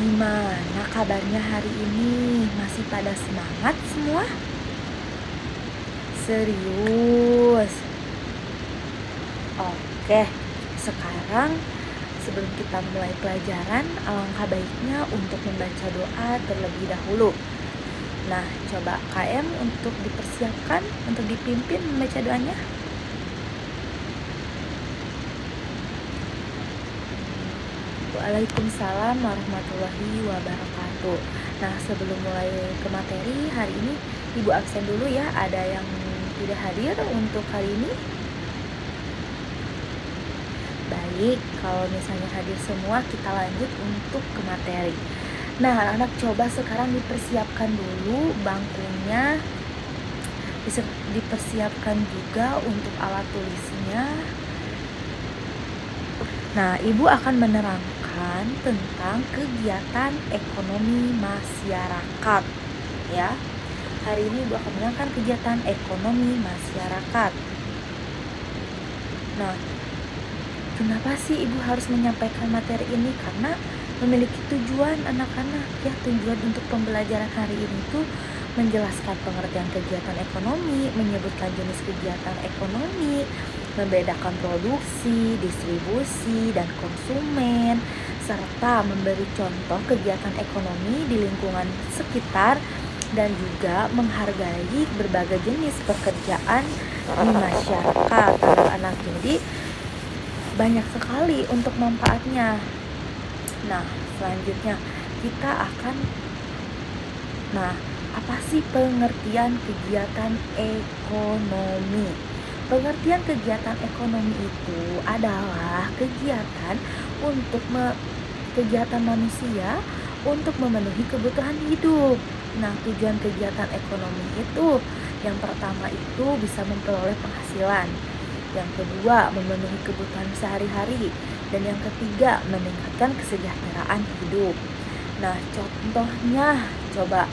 Gimana kabarnya hari ini? Masih pada semangat semua? Serius? Oke, sekarang sebelum kita mulai pelajaran, alangkah baiknya untuk membaca doa terlebih dahulu. Nah, coba KM untuk dipersiapkan, untuk dipimpin membaca doanya. Waalaikumsalam warahmatullahi wabarakatuh. Nah, sebelum mulai ke materi, hari ini Ibu absen dulu ya. Ada yang tidak hadir untuk hari ini? Baik, kalau misalnya hadir semua, kita lanjut untuk ke materi. Nah, anak-anak coba sekarang dipersiapkan dulu bangkunya. Dipersiapkan juga untuk alat tulisnya. Nah, Ibu akan menerangkan tentang kegiatan ekonomi masyarakat, ya. Hari ini Ibu akan menerangkan kegiatan ekonomi masyarakat. Nah, kenapa sih Ibu harus menyampaikan materi ini? Karena memiliki tujuan anak-anak, ya. Tujuan untuk pembelajaran hari ini itu menjelaskan pengertian kegiatan ekonomi, menyebutkan jenis kegiatan ekonomi, membedakan produksi, distribusi, dan konsumen, serta memberi contoh kegiatan ekonomi di lingkungan sekitar, dan juga menghargai berbagai jenis pekerjaan di masyarakat anak-anak. Jadi banyak sekali untuk manfaatnya. Nah, selanjutnya kita akan apa sih pengertian kegiatan ekonomi? Pengertian kegiatan ekonomi itu adalah kegiatan kegiatan manusia untuk memenuhi kebutuhan hidup. Nah, tujuan kegiatan ekonomi itu yang pertama itu bisa memperoleh penghasilan. Yang kedua, memenuhi kebutuhan sehari-hari. Dan yang ketiga, meningkatkan kesejahteraan hidup. Nah, contohnya coba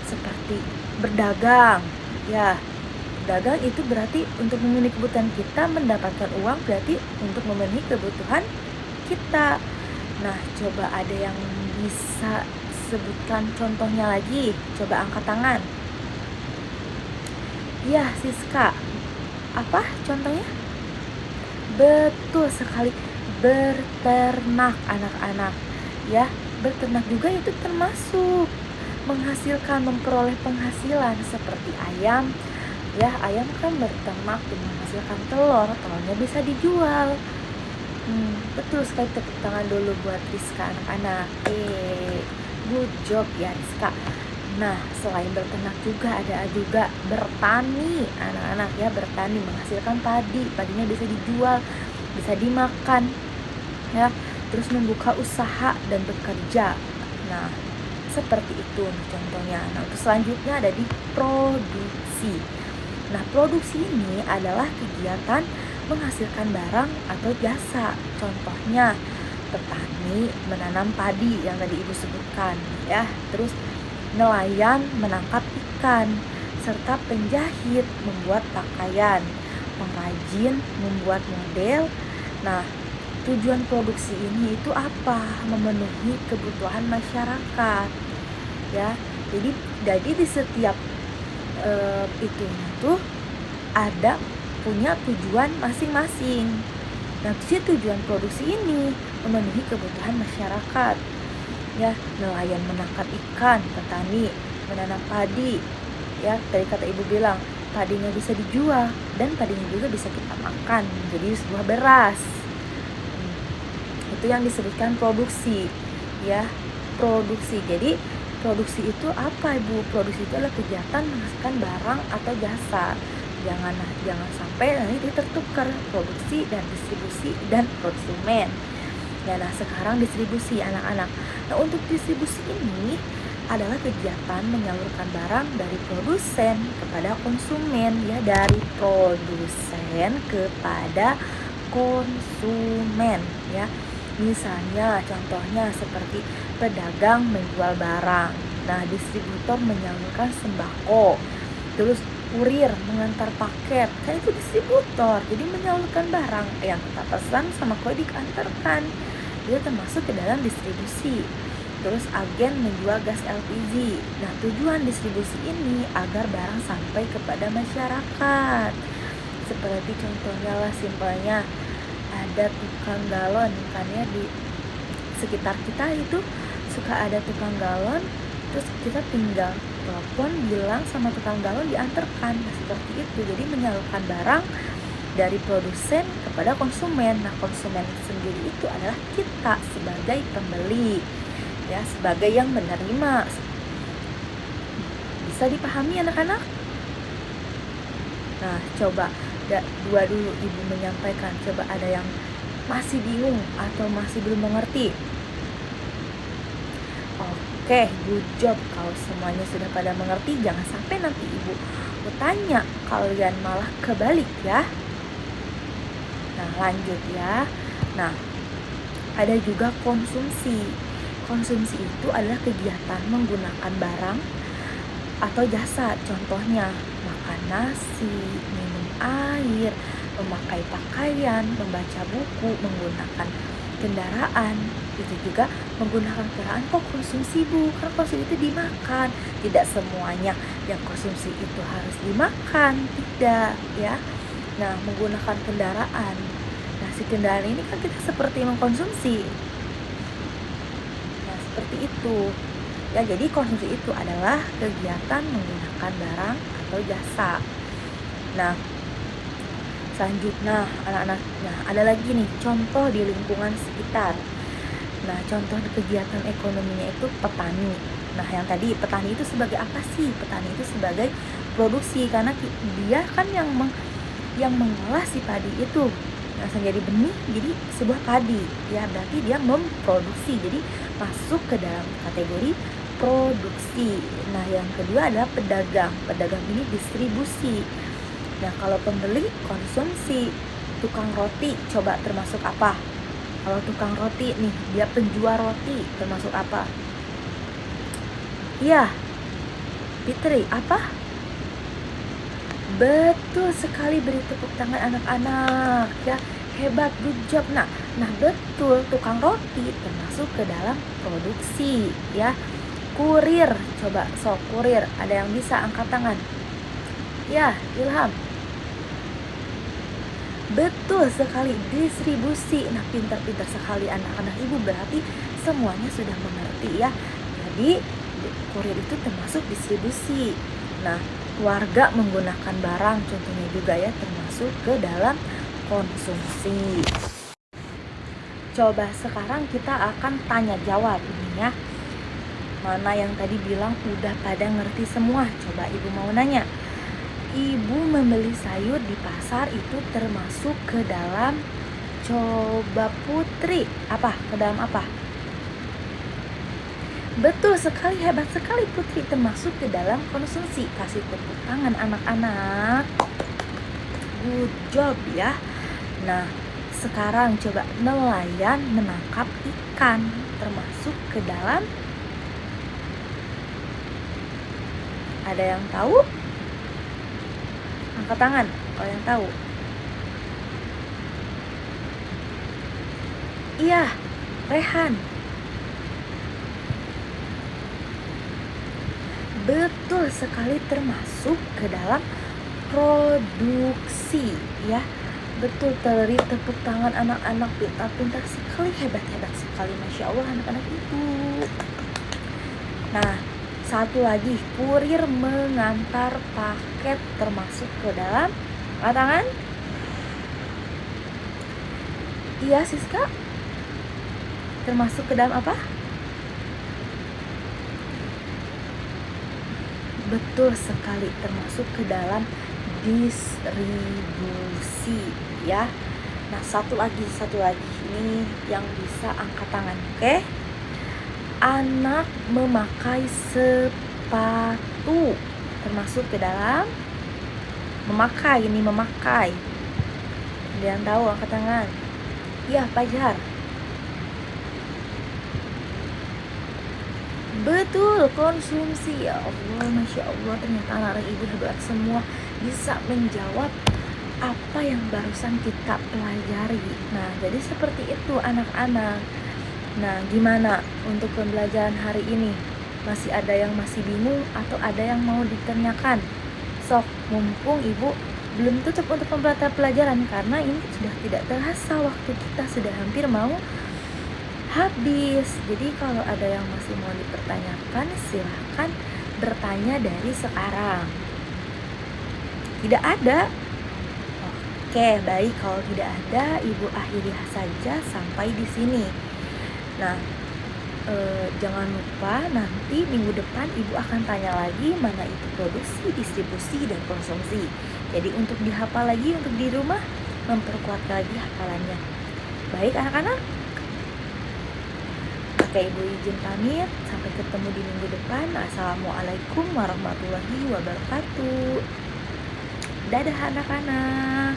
seperti berdagang. Ya, berdagang itu berarti untuk memenuhi kebutuhan kita, mendapatkan uang berarti untuk memenuhi kebutuhan kita. Nah, coba ada yang bisa sebutkan contohnya lagi? Coba angkat tangan. Ya, Siska. Apa contohnya? Betul sekali, berternak anak-anak. Ya, berternak juga itu termasuk menghasilkan, memperoleh penghasilan seperti ayam. Ya, ayam kan berternak dan menghasilkan telur, telurnya bisa dijual. Betul sekali, tepuk tangan dulu buat Rizka anak-anak. Good job ya Rizka. Nah, selain berternak juga ada juga bertani anak-anak, ya. Bertani menghasilkan padi, padinya bisa dijual, bisa dimakan, ya. Terus membuka usaha dan bekerja. Nah, seperti itu contohnya. Nah, untuk selanjutnya ada di produksi. Nah, produksi ini adalah kegiatan menghasilkan barang atau jasa. Contohnya petani menanam padi yang tadi Ibu sebutkan, ya. Terus nelayan menangkap ikan, serta penjahit membuat pakaian, pengrajin membuat model. Nah, tujuan produksi ini itu apa? Memenuhi kebutuhan masyarakat, ya. Jadi di setiap itunya tuh ada punya tujuan masing-masing. Nah, si tujuan produksi ini memenuhi kebutuhan masyarakat. Ya, nelayan menangkap ikan, petani menanam padi. Ya, tadi kata Ibu bilang, padinya bisa dijual dan padinya juga bisa kita makan menjadi sebuah beras. Itu yang disebutkan produksi, ya. Produksi. Jadi produksi itu apa, Ibu? Produksi itu adalah kegiatan menghasilkan barang atau jasa. Jangan sampai nanti tertukar produksi dan distribusi dan konsumen. Ya, nah sekarang distribusi anak-anak. Nah, untuk distribusi ini adalah kegiatan menyalurkan barang dari produsen kepada konsumen, ya, dari produsen kepada konsumen, ya. Misalnya contohnya seperti pedagang menjual barang. Nah, distributor menyalurkan sembako. Terus kurir mengantar paket, kan itu distributor, jadi menyalurkan barang yang kita pesan sama kue diantarkan. Dia termasuk ke dalam distribusi. terus agen menjual gas LPG. Nah, tujuan distribusi ini agar barang sampai kepada masyarakat. Seperti contohnya lah, simpelnya ada tukang galon kan ya, di sekitar kita itu suka ada tukang galon, terus kita tinggal telepon bilang sama tukang galon diantarkan. Nah, seperti itu. Jadi menyalurkan barang dari produsen kepada konsumen. Nah, konsumen sendiri itu adalah kita sebagai pembeli, ya, sebagai yang menerima. Bisa dipahami anak-anak? Nah, coba dua dulu ibu menyampaikan. Coba ada yang masih bingung atau masih belum mengerti? Oke, good job. Kalau semuanya sudah pada mengerti, jangan sampai nanti ibu bertanya kalian malah kebalik ya. Nah, lanjut ya. Nah, ada juga konsumsi. Konsumsi itu adalah kegiatan menggunakan barang atau jasa. Contohnya makan nasi, minum air, memakai pakaian, membaca buku, menggunakan kendaraan. Itu juga menggunakan kendaraan. Kok konsumsi bu? Karena konsumsi itu dimakan. Tidak semuanya yang konsumsi itu harus dimakan, tidak ya. Nah, menggunakan kendaraan. Nah, si kendaraan ini kan kita seperti mengkonsumsi. Nah, seperti itu. Ya, jadi konsumsi itu adalah kegiatan menggunakan barang atau jasa. Nah, selanjutnya anak-anak, nah ada lagi nih contoh di lingkungan sekitar. Nah, contoh kegiatan ekonominya itu petani. Nah, yang tadi petani itu sebagai apa sih? Petani itu sebagai produksi, karena dia kan yang mengolah si padi itu langsung jadi benih, jadi sebuah padi ya, berarti dia memproduksi, jadi masuk ke dalam kategori produksi. Nah, yang kedua adalah pedagang. Pedagang ini distribusi. Nah, kalau pembeli konsumsi. Tukang roti coba termasuk apa? Kalau tukang roti nih, dia penjual roti, termasuk apa? Iya, Fitri, apa? Betul sekali, beri tepuk tangan anak-anak ya, hebat, good job. Nah betul, tukang roti termasuk ke dalam produksi ya. Kurir, coba sok kurir, ada yang bisa angkat tangan? Ya, Ilham. Betul sekali, distribusi. Nah, pintar-pintar sekali anak-anak ibu, berarti semuanya sudah mengerti ya. Jadi kurir itu termasuk distribusi. Nah, warga menggunakan barang contohnya juga ya, termasuk ke dalam konsumsi. Coba sekarang kita akan tanya jawab ini ya. Mana yang tadi bilang udah pada ngerti semua? Coba ibu mau nanya. Ibu membeli sayur di pasar itu termasuk ke dalam, coba Putri, apa? Ke dalam apa? Betul sekali, hebat sekali Putri, termasuk ke dalam konsumsi. Kasih tepuk tangan anak-anak. Good job ya. Nah, sekarang coba nelayan menangkap ikan, termasuk ke dalam, ada yang tahu? Angkat tangan kalau yang tahu. Iya, Rehan. Betul sekali, termasuk ke dalam produksi ya. Betul, teri tepuk tangan anak-anak, pintar-pintar sekali, hebat-hebat sekali, Masya Allah anak-anak ibu. Nah, satu lagi, kurir mengantar paket termasuk ke dalam, angkat tangan. Iya Siska, termasuk ke dalam apa? Betul sekali, termasuk ke dalam distribusi ya. Nah, satu lagi ini yang bisa angkat tangan, oke? Anak memakai sepatu termasuk ke dalam memakai. Ini memakai. Ada yang tahu angkat tangan? Iya, Fajar. Betul, konsumsi. Ya Allah, Masya Allah, ternyata anak ibu hebat semua, bisa menjawab apa yang barusan kita pelajari. Nah, jadi seperti itu anak-anak. Nah, gimana untuk pembelajaran hari ini? Masih ada yang masih bingung atau ada yang mau ditanyakan? Sok, mumpung Ibu belum tutup untuk pelajaran karena ini sudah tidak terasa waktu kita sudah hampir mau habis. Jadi kalau ada yang masih mau dipertanyakan, silahkan bertanya dari sekarang. Tidak ada? Oke, baik, kalau tidak ada, Ibu akhiri saja sampai di sini. Nah, jangan lupa nanti minggu depan Ibu akan tanya lagi mana itu produksi, distribusi, dan konsumsi. Jadi untuk dihafal lagi, untuk di rumah memperkuat lagi hafalannya. Baik anak-anak? Oke, Ibu izin pamit. Sampai ketemu di minggu depan. Assalamualaikum warahmatullahi wabarakatuh. Dadah anak-anak.